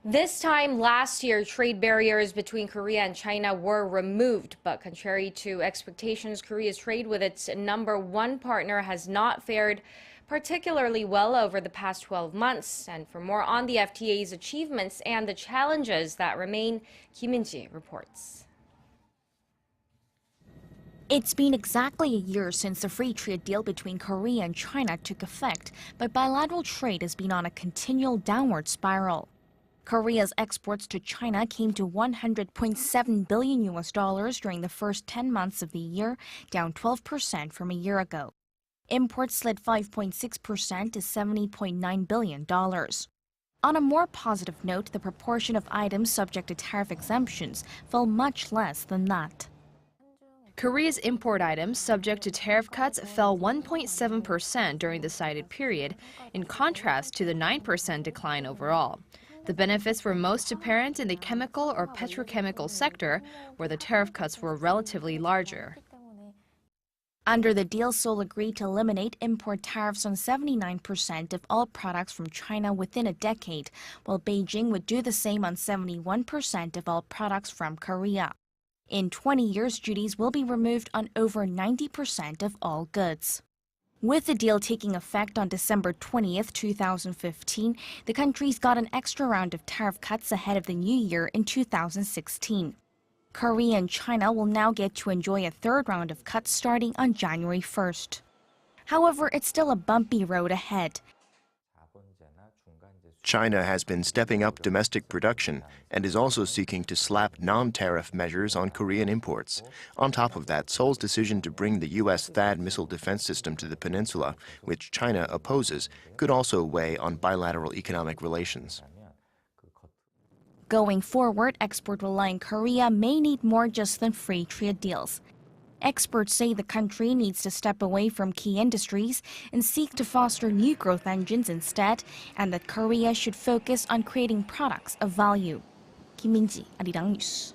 This time last year, trade barriers between Korea and China were removed. But contrary to expectations, Korea's trade with its number one partner has not fared particularly well over the past 12 months. And for more on the FTA's achievements and the challenges that remain, Kim In-ji reports. It's been exactly a year since the free trade deal between Korea and China took effect, but bilateral trade has been on a continual downward spiral. Korea's exports to China came to $100.7 billion during the first 10 months of the year, down 12% from a year ago. Imports slid 5.6% to $70.9 billion. On a more positive note, the proportion of items subject to tariff exemptions fell much less than that. Korea's import items subject to tariff cuts fell 1.7% during the cited period, in contrast to the 9% decline overall. The benefits were most apparent in the chemical or petrochemical sector, where the tariff cuts were relatively larger. Under the deal, Seoul agreed to eliminate import tariffs on 79% of all products from China within a decade, while Beijing would do the same on 71% of all products from Korea. In 20 years, duties will be removed on over 90% of all goods. With the deal taking effect on December 20th, 2015, the countries got an extra round of tariff cuts ahead of the new year in 2016. Korea and China will now get to enjoy a third round of cuts starting on January 1st. However, it's still a bumpy road ahead. China has been stepping up domestic production and is also seeking to slap non-tariff measures on Korean imports. On top of that, Seoul's decision to bring the U.S. THAAD missile defense system to the peninsula, which China opposes, could also weigh on bilateral economic relations. Going forward, export-reliant Korea may need more just than free trade deals. Experts say the country needs to step away from key industries and seek to foster new growth engines instead, and that Korea should focus on creating products of value. Kim In-ji, Arirang News.